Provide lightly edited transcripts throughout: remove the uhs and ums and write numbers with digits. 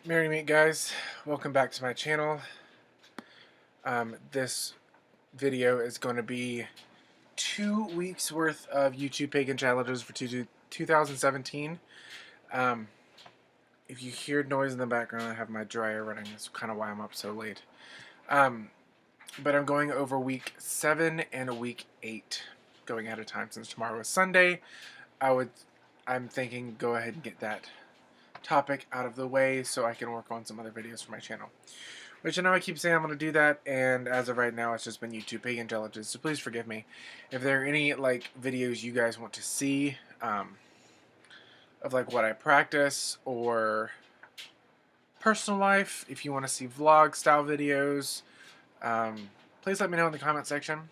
Merry meet guys, welcome back to my channel. This video is going to be 2 weeks worth of YouTube Pagan challenges for 2017. If you hear noise in the background, I have my dryer running. That's kind of why I'm up so late. But I'm going over week 7 and week 8, going at a time since tomorrow is Sunday. I'm thinking go ahead and get that topic out of the way so I can work on some other videos for my channel. Which I know I keep saying I'm going to do that, and as of right now it's just been YouTube Pagan challenges, so please forgive me. If there are any videos you guys want to see of what I practice or personal life, if you want to see vlog style videos, please let me know in the comment section.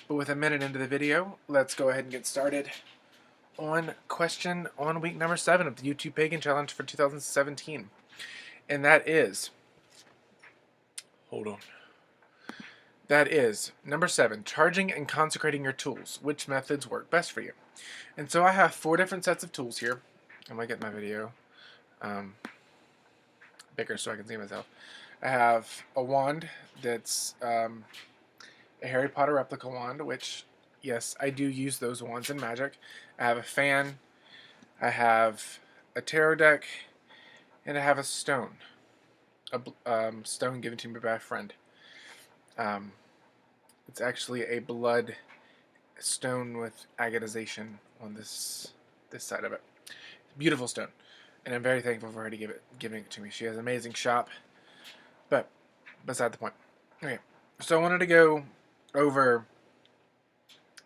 But with a minute into the video, let's go ahead and get started on question on week number 7 of the YouTube Pagan Challenge for 2017. And that is, that is number 7, charging and consecrating your tools. Which methods work best for you? And so I have 4 different sets of tools here. I'm going to get my video bigger so I can see myself. I have a wand that's a Harry Potter replica wand, which, yes, I do use those wands in Magic. I have a fan, I have a tarot deck, and I have a stone. A stone given to me by a friend. It's actually a blood stone with agonization on this side of it. Beautiful stone, and I'm very thankful for her to giving it to me. She has an amazing shop, but beside the point. Okay, so I wanted to go over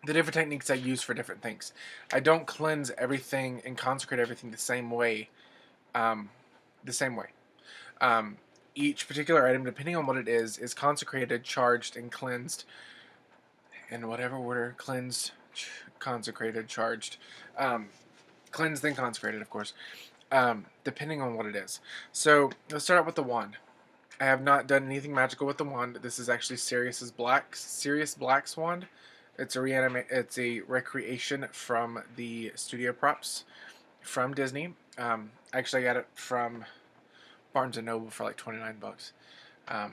the different techniques I use for different things. I don't cleanse everything and consecrate everything the same way. Each particular item, depending on what it is consecrated, charged, and cleansed in whatever order: cleansed, consecrated, charged, cleansed, then consecrated, of course, depending on what it is. So let's start out with the wand. I have not done anything magical with the wand. This is actually Sirius Black's wand. It's a recreation from the studio props from Disney. Actually, I got it from Barnes and Noble for like 29 bucks. I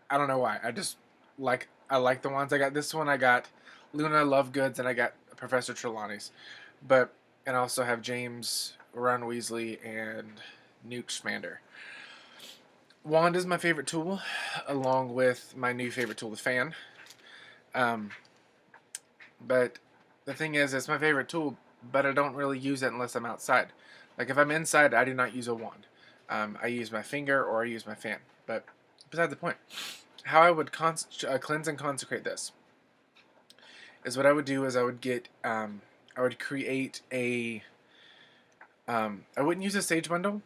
don't know why. I like the ones. I got this one. I got Luna Lovegoods, and I got Professor Trelawney's. And I also have James, Ron Weasley, and Newt Scamander. Wand is my favorite tool, along with my new favorite tool, the fan. But the thing is, it's my favorite tool, but I don't really use it unless I'm outside. Like if I'm inside, I do not use a wand. I use my finger or I use my fan. But beside the point, how I would cleanse and consecrate this is what I would do is I would create a. I wouldn't use a sage bundle.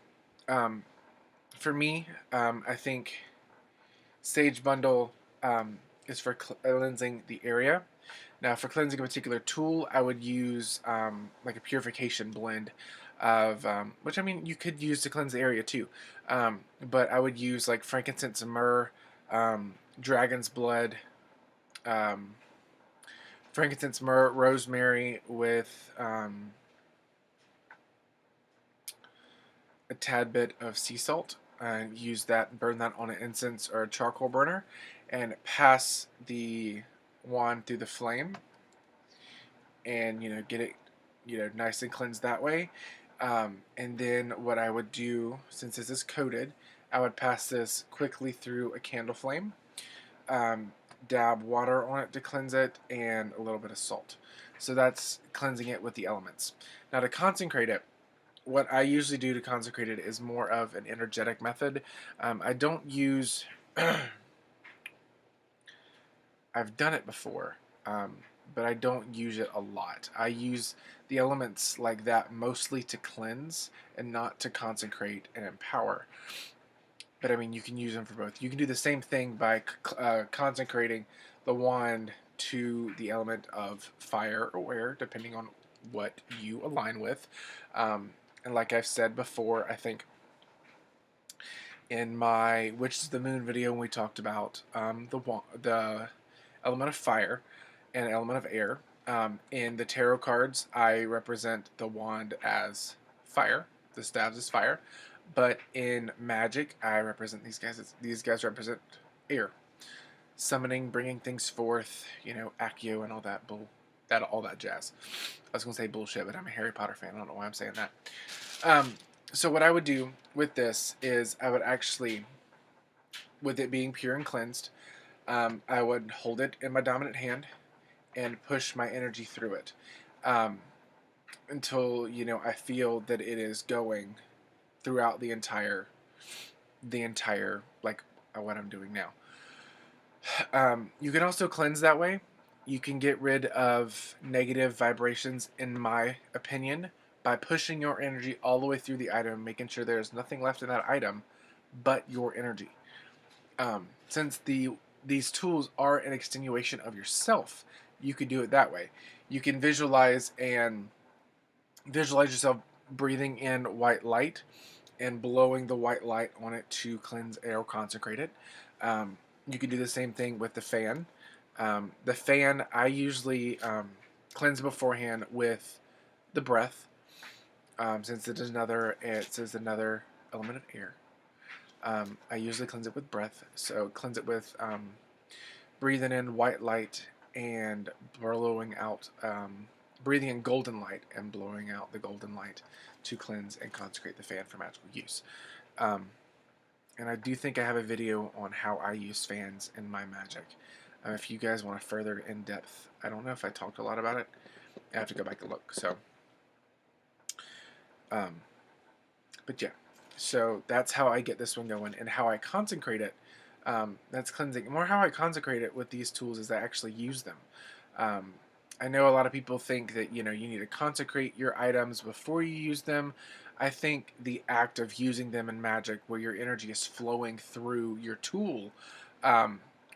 For me, I think sage bundle is for cleansing the area. Now, for cleansing a particular tool, I would use like a purification blend of, which I mean you could use to cleanse the area too, but I would use like frankincense and myrrh, dragon's blood, frankincense, myrrh, rosemary with a tad bit of sea salt. Use that, burn that on an incense or a charcoal burner, and pass the wand through the flame, and get it nice and cleansed that way. And then what I would do, since this is coated, I would pass this quickly through a candle flame, dab water on it to cleanse it, and a little bit of salt. So that's cleansing it with the elements. Now to consecrate it, what I usually do to consecrate it is more of an energetic method. I don't use I've done it before, but I don't use it a lot. I use the elements like that mostly to cleanse and not to consecrate and empower. But I mean, you can use them for both. You can do the same thing by consecrating the wand to the element of fire or air, depending on what you align with. And like I've said before, I think in my Which is the Moon video, when we talked about the element of fire and element of air. In the tarot cards, I represent the wand as fire, the staves as fire. But in magic, I represent these guys. These guys represent air, summoning, bringing things forth. You know, accio and all that all that jazz. I was gonna say bullshit, but I'm a Harry Potter fan. I don't know why I'm saying that. So what I would do with this is I would actually, with it being pure and cleansed, I would hold it in my dominant hand and push my energy through it until I feel that it is going throughout the entire like what I'm doing now. You can also cleanse that way. You can get rid of negative vibrations, in my opinion, by pushing your energy all the way through the item, making sure there's nothing left in that item but your energy. Since these tools are an extenuation of yourself, you could do it that way. You can visualize yourself breathing in white light and blowing the white light on it to cleanse or consecrate it. You can do the same thing with the fan. The fan, I usually cleanse beforehand with the breath, since it is another element of air. I usually cleanse it with breath, so cleanse it with breathing in white light and blowing out, breathing in golden light and blowing out the golden light to cleanse and consecrate the fan for magical use. And I do think I have a video on how I use fans in my magic. If you guys want a further in-depth, I don't know if I talked a lot about it. I have to go back and look. So, but yeah, so that's how I get this one going, and how I consecrate it. That's cleansing. More how I consecrate it with these tools is I actually use them. I know a lot of people think that you need to consecrate your items before you use them. I think the act of using them in magic, where your energy is flowing through your tool,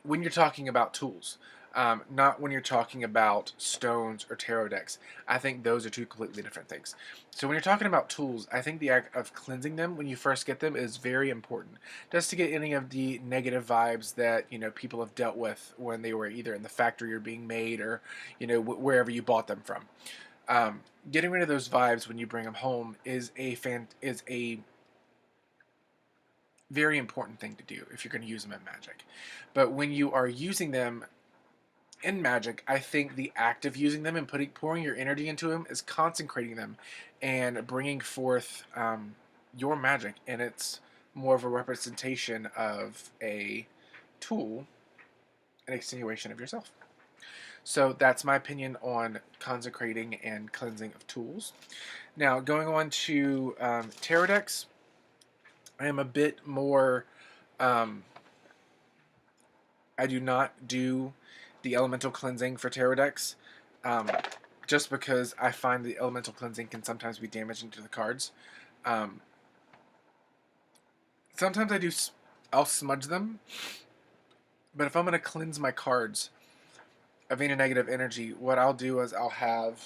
when you're talking about tools, not when you're talking about stones or tarot decks. I think those are two completely different things. So when you're talking about tools, I think the act of cleansing them when you first get them is very important, just to get any of the negative vibes that people have dealt with when they were either in the factory or being made, or wherever you bought them from. Getting rid of those vibes when you bring them home is a very important thing to do if you're going to use them in magic. But when you are using them in magic, I think the act of using them and pouring your energy into them is consecrating them and bringing forth your magic, and it's more of a representation of a tool, an extenuation of yourself. So that's my opinion on consecrating and cleansing of tools. Now, going on to tarot decks, I am a bit more... I do not do the elemental cleansing for tarot decks, just because I find the elemental cleansing can sometimes be damaging to the cards. Sometimes I'll smudge them, but if I'm going to cleanse my cards of any negative energy, what I'll do is I'll have...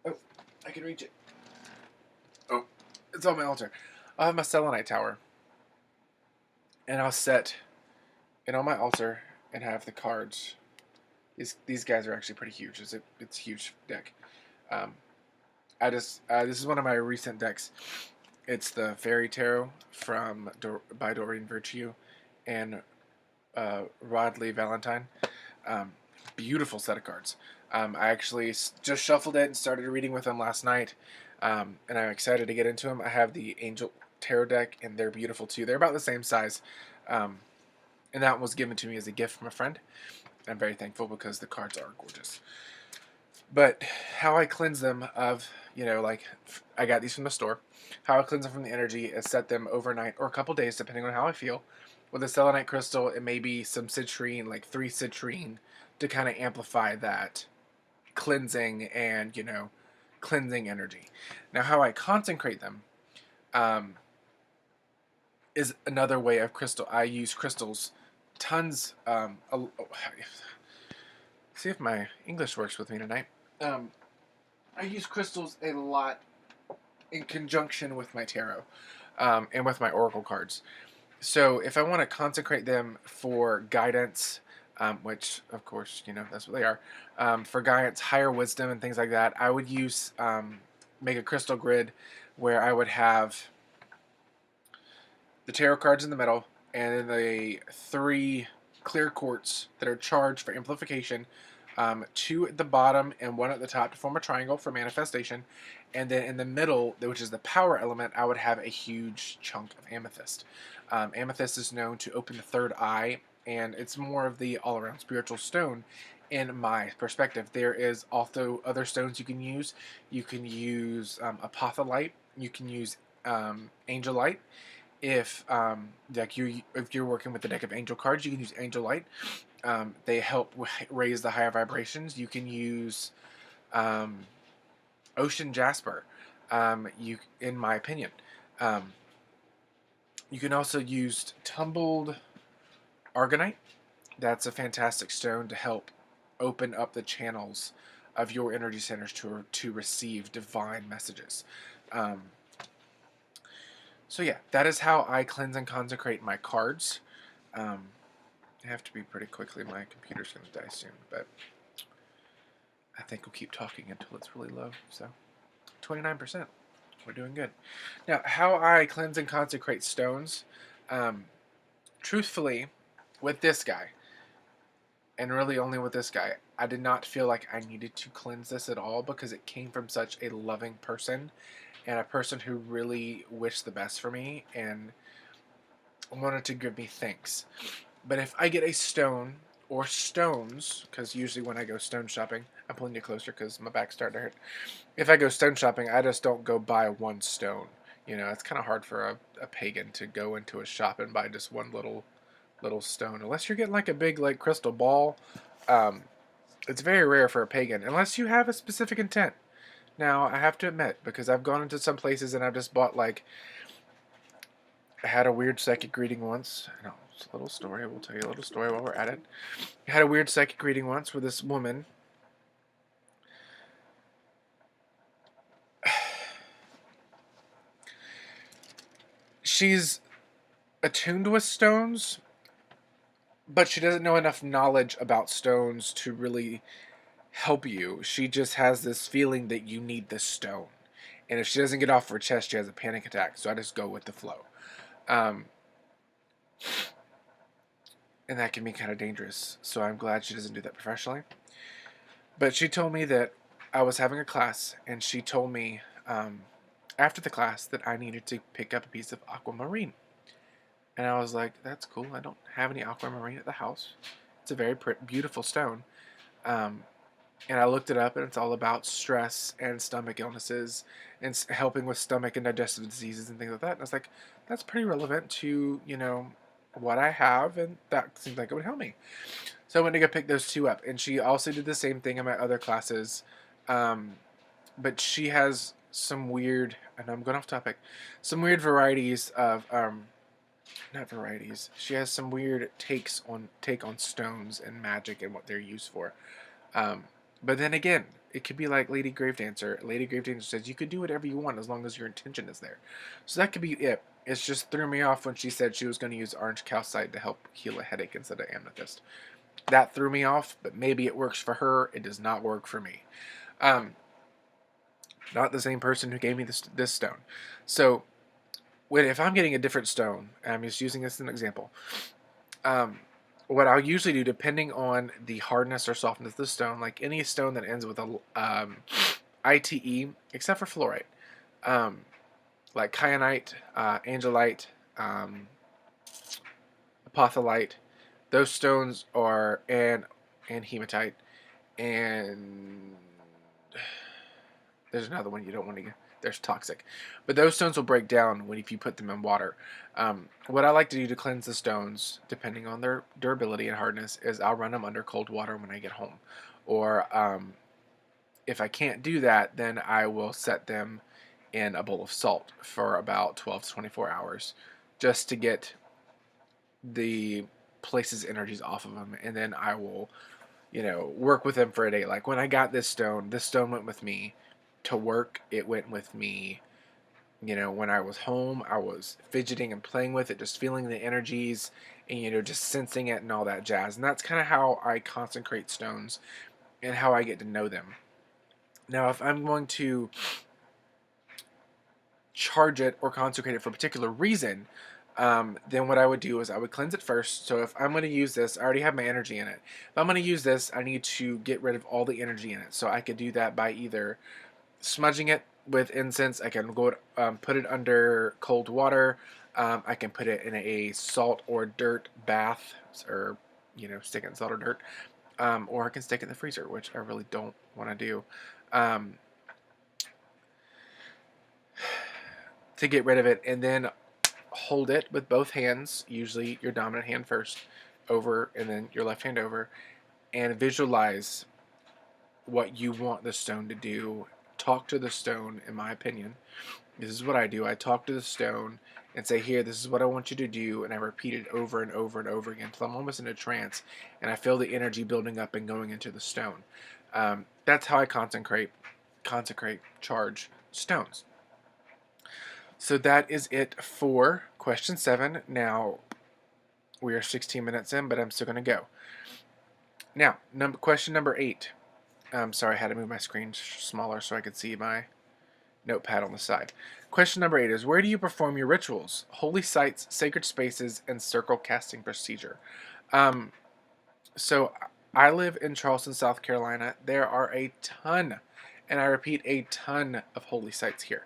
Oh, I can reach it. Oh, it's on my altar. I'll have my selenite tower, and I'll set it on my altar and have the cards. These guys are actually pretty huge. It's a huge deck. This is one of my recent decks. It's the Fairy Tarot by Doreen Virtue and Rodley Valentine. Beautiful set of cards. I actually just shuffled it and started reading with them last night, and I'm excited to get into them. I have the Angel Tarot deck, and they're beautiful too. They're about the same size, and that one was given to me as a gift from a friend. I'm very thankful because the cards are gorgeous. But how I cleanse them like I got these from the store. How I cleanse them from the energy is set them overnight or a couple days, depending on how I feel. With a selenite crystal, it may be some citrine, like 3 citrine, to kind of amplify that cleansing and, cleansing energy. Now, how I consecrate them is another way of crystal. I use crystals, tons. See if my English works with me tonight. I use crystals a lot in conjunction with my tarot, and with my oracle cards. So if I want to consecrate them for guidance, which of course that's what they are, for guidance, higher wisdom, and things like that, I would use make a crystal grid where I would have the tarot cards in the middle, and then the 3 clear quartz that are charged for amplification, 2 at the bottom and 1 at the top to form a triangle for manifestation, and then in the middle, which is the power element, I would have a huge chunk of amethyst. Amethyst is known to open the third eye, and it's more of the all-around spiritual stone. In my perspective, there is also other stones you can use. You can use apotholite. You can use angelite. If if you're working with a deck of angel cards, you can use angel light. They help raise the higher vibrations. You can use um, ocean jasper. In my opinion, um, you can also use tumbled argonite. That's a fantastic stone to help open up the channels of your energy centers to receive divine messages. Um, So yeah, that is how I cleanse and consecrate my cards. I have to be pretty quickly. My computer's going to die soon, but I think we'll keep talking until it's really low. So 29%. We're doing good. Now, how I cleanse and consecrate stones, truthfully, with this guy, and really only with this guy, I did not feel like I needed to cleanse this at all because it came from such a loving person and a person who really wished the best for me and wanted to give me thanks. But if I get a stone or stones, because usually when I go stone shopping, I'm pulling you closer because my back's starting to hurt. If I go stone shopping, I just don't go buy one stone. You know, it's kind of hard for a pagan to go into a shop and buy just one little stone, unless you're getting like a big like crystal ball. Um, it's very rare for a pagan, unless you have a specific intent. Now, I have to admit, because I've gone into some places and I've just bought like, I had a weird psychic reading once. No, it's a little story. I will tell you a little story while we're at it. I had a weird psychic reading once where this woman, she's attuned with stones, but she doesn't know enough knowledge about stones to really help you. She just has this feeling that you need this stone. And if she doesn't get off her chest, she has a panic attack. So I just go with the flow. Um, and that can be kind of dangerous. So I'm glad she doesn't do that professionally. But she told me that I was having a class, and she told me after the class that I needed to pick up a piece of aquamarine. And I was like, that's cool. I don't have any aquamarine at the house. It's a very beautiful stone. Um, and I looked it up, and it's all about stress and stomach illnesses and helping with stomach and digestive diseases and things like that. And I was like, that's pretty relevant to, you know, what I have, and that seems like it would help me. So I went to go pick those 2 up, and she also did the same thing in my other classes. But she has some weird, and I'm going off topic, some weird varieties of, not varieties. She has some weird take on stones and magic and what they're used for. But then again, it could be like Lady Gravedancer. Lady Gravedancer says you could do whatever you want as long as your intention is there. So that could be it. It just threw me off when she said she was going to use orange calcite to help heal a headache instead of amethyst. That threw me off, but maybe it works for her. It does not work for me. Not the same person who gave me this stone. So if I'm getting a different stone, and I'm just using this as an example, what I'll usually do, depending on the hardness or softness of the stone, like any stone that ends with a ITE, except for fluorite, like kyanite, angelite, apotholite, those stones are, and hematite, and there's another one you don't want to get. There's toxic. But those stones will break down if you put them in water. What I like to do to cleanse the stones, depending on their durability and hardness, is I'll run them under cold water when I get home. Or if I can't do that, then I will set them in a bowl of salt for about 12 to 24 hours just to get the place's energies off of them. And then I will, work with them for a day. Like when I got this stone went with me to work. It went with me, when I was home. I was fidgeting and playing with it, just feeling the energies and, just sensing it and all that jazz. And that's kind of how I consecrate stones and how I get to know them. Now, if I'm going to charge it or consecrate it for a particular reason, then what I would do is I would cleanse it first. So if I'm going to use this, I already have my energy in it. If I'm going to use this, I need to get rid of all the energy in it. So I could do that by either smudging it with incense. I can go put it under cold water. I can put it in a salt or dirt bath, or stick it in salt or dirt, or I can stick it in the freezer, which I really don't want to do. To get rid of it, and then hold it with both hands, usually your dominant hand first, over, and then your left hand over, and visualize what you want the stone to do. Talk to the stone, in my opinion. This is what I do. I talk to the stone and say, here, this is what I want you to do, and I repeat it over and over and over again until I'm almost in a trance, and I feel the energy building up and going into the stone. That's how I consecrate, charge stones. So that is it for question 7. Now, we are 16 minutes in, but I'm still going to go. Now, question number 8. Sorry, I had to move my screen smaller so I could see my notepad on the side. Question number 8 is, where do you perform your rituals? Holy sites, sacred spaces, and circle casting procedure. So I live in Charleston, South Carolina. There are a ton, and I repeat, a ton of holy sites here.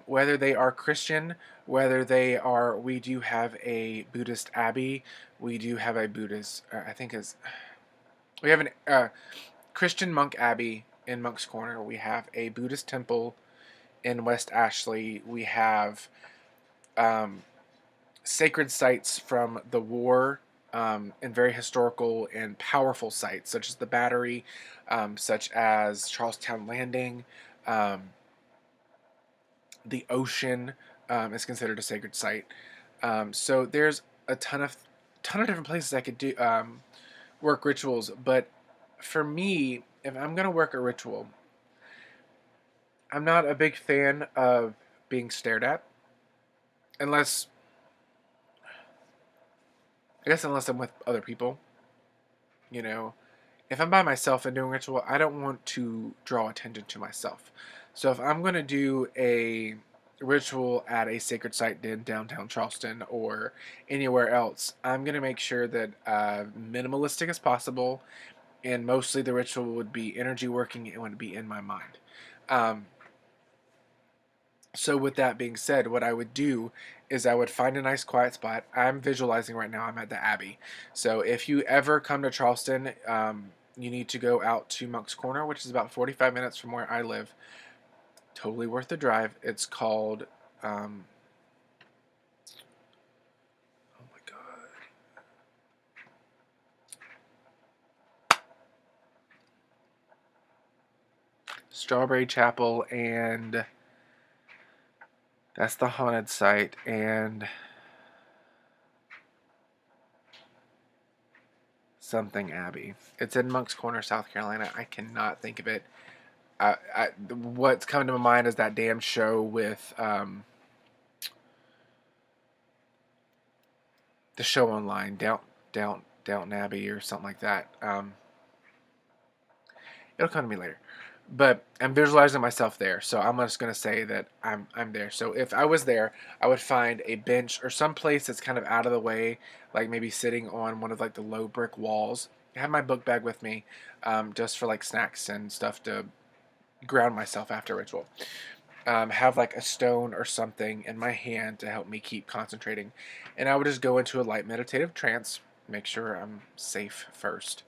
Whether they are Christian, whether they are, we do have a Buddhist abbey. We do have a Buddhist, we have a Christian monk abbey in Monk's Corner. We have a Buddhist temple in West Ashley. We have sacred sites from the war, and very historical and powerful sites, such as the Battery, such as Charlestown Landing. The ocean is considered a sacred site. So there's a ton of different places I could do work rituals. But for me, if I'm gonna work a ritual, I'm not a big fan of being stared at, unless I'm with other people. If I'm by myself and doing ritual, I don't want to draw attention to myself. So if I'm going to do a ritual at a sacred site in downtown Charleston or anywhere else, I'm going to make sure that minimalistic as possible, and mostly the ritual would be energy working and would be in my mind. So with that being said, what I would do is I would find a nice quiet spot. I'm visualizing right now I'm at the Abbey. So if you ever come to Charleston, you need to go out to Monk's Corner, which is about 45 minutes from where I live. Totally worth the drive. It's called, oh my God. Strawberry Chapel, and that's the haunted site, and something Abbey. It's in Monk's Corner, South Carolina. I cannot think of it. What's coming to my mind is that damn show with the show online, Downton Abbey or something like that. It'll come to me later. But I'm visualizing myself there, so I'm just gonna say that I'm there. So if I was there, I would find a bench or some place that's kind of out of the way, like maybe sitting on one of like the low brick walls. I have my book bag with me, just for like snacks and stuff to ground myself after ritual. Have like a stone or something in my hand to help me keep concentrating, and I would just go into a light meditative trance. Make sure I'm safe first.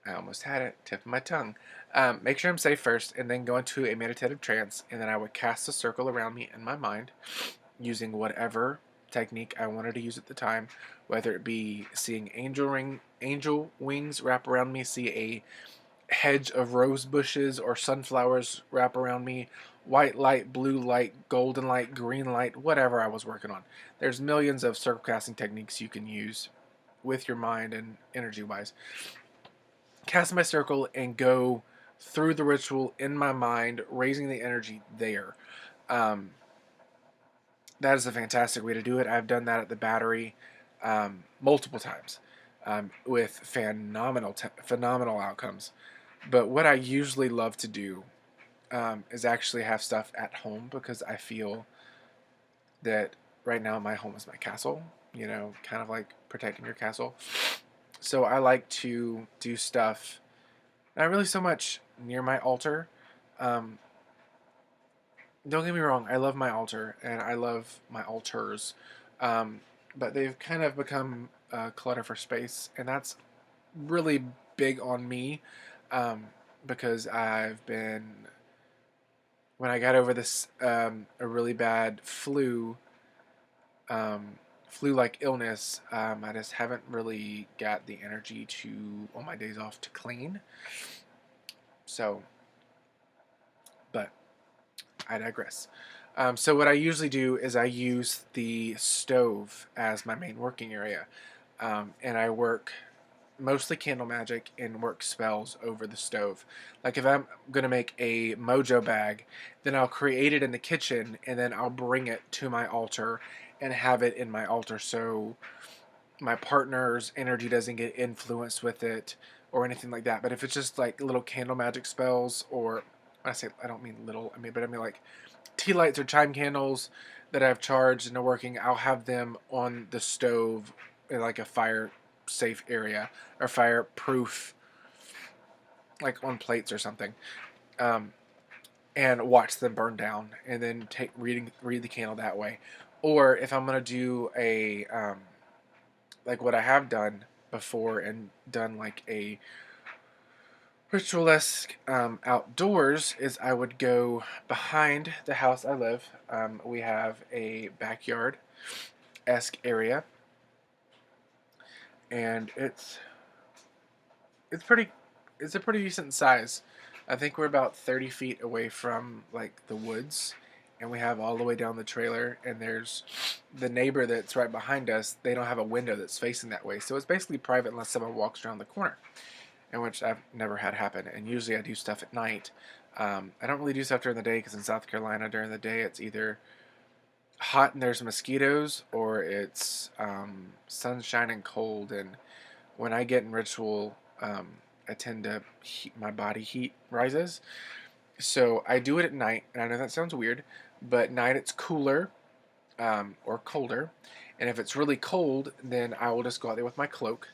I almost had it, tip of my tongue. Make sure I'm safe first, and then go into a meditative trance, and then I would cast a circle around me in my mind, using whatever technique I wanted to use at the time, whether it be seeing angel wings wrap around me, see a hedge of rose bushes or sunflowers wrap around me, white light, blue light, golden light, green light, whatever I was working on. There's millions of circle casting techniques you can use with your mind and energy-wise. Cast my circle and go through the ritual in my mind, raising the energy there. That is a fantastic way to do it. I've done that at the Battery multiple times with phenomenal outcomes. But what I usually love to do is actually have stuff at home, because I feel that right now my home is my castle, you know, kind of like protecting your castle. So I like to do stuff, not really so much near my altar. Um, don't get me wrong, I love my altar and I love my altars, um, but they've kind of become clutter for space, and that's really big on me, um, because I've been, when I got over this a really bad um, flu-like illness, I just haven't really got the energy to, on my days off, to clean. So, but I digress. So what I usually do is I use the stove as my main working area, and I work mostly candle magic and work spells over the stove. Like if I'm going to make a mojo bag, then I'll create it in the kitchen and then I'll bring it to my altar and have it in my altar, so my partner's energy doesn't get influenced with it or anything like that. But if it's just like little candle magic spells, or when I say, I don't mean little, but I mean like tea lights or chime candles that I've charged and are working, I'll have them on the stove in like a fire safe area, or fireproof, like on plates or something, um, and watch them burn down, and then read the candle that way. Or if I'm gonna do a like what I have done before and done like a ritualesque outdoors, is I would go behind the house I live. We have a backyard-esque area, and it's pretty it's a pretty decent size. I think we're about 30 feet away from like the woods, and we have all the way down the trailer, and there's the neighbor that's right behind us. They don't have a window that's facing that way, so it's basically private unless someone walks around the corner, and which I've never had happen. And usually I do stuff at night. I don't really do stuff during the day, because in South Carolina during the day it's either hot and there's mosquitoes, or it's sunshine and cold. And when I get in ritual, I tend to my body heat rises. So I do it at night, and I know that sounds weird, but night it's cooler, or colder. And if it's really cold, then I will just go out there with my cloak,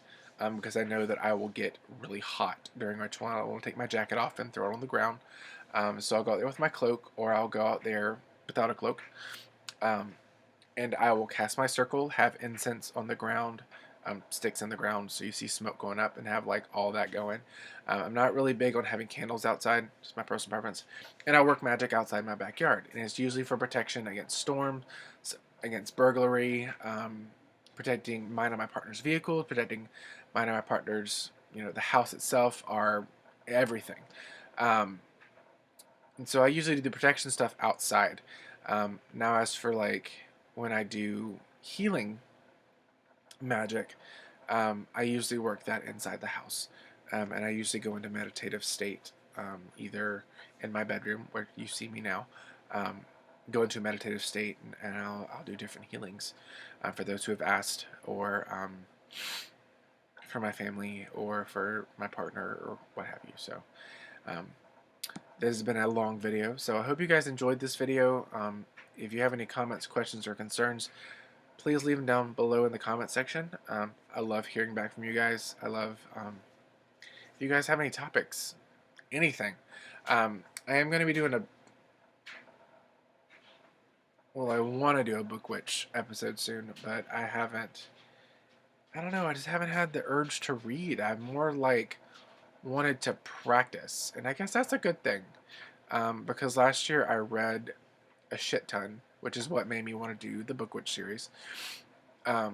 because I know that I will get really hot during ritual. I will take my jacket off and throw it on the ground. So I'll go out there with my cloak, or I'll go out there without a cloak. Um, and I will cast my circle, have incense on the ground, sticks in the ground, so you see smoke going up, and have like all that going. I'm not really big on having candles outside, just my personal preference. And I work magic outside my backyard, and it's usually for protection against storm, against burglary, protecting mine and my partner's vehicle, protecting mine and my partner's, the house itself, our everything. Um, and so I usually do the protection stuff outside. Now, as for like when I do healing magic, I usually work that inside the house, and I usually go into meditative state, either in my bedroom where you see me now, go into a meditative state, and I'll do different healings for those who have asked, or for my family, or for my partner, or what have you. So um, this has been a long video, so I hope you guys enjoyed this video. If you have any comments, questions, or concerns, please leave them down below in the comment section. I love hearing back from you guys. I love if you guys have any topics, anything. I am going to be doing I want to do a Book Witch episode soon, but I don't know, I just haven't had the urge to read. I've more like wanted to practice, and I guess that's a good thing, because last year I read a shit ton, which is what made me want to do the Book Witch series. I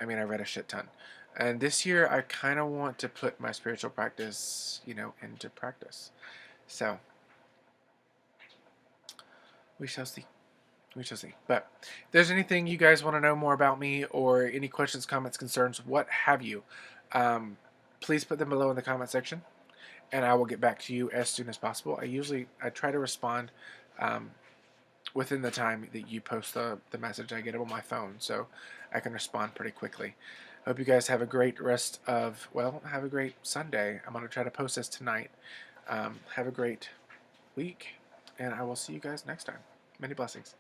read a shit ton. And this year, I kind of want to put my spiritual practice, into practice. So, we shall see. We shall see. But if there's anything you guys want to know more about me, or any questions, comments, concerns, what have you, please put them below in the comment section, and I will get back to you as soon as possible. I try to respond within the time that you post the message. I get it on my phone, so I can respond pretty quickly. Hope you guys have a great have a great Sunday. I'm going to try to post this tonight. Have a great week. and I will see you guys next time. Many blessings.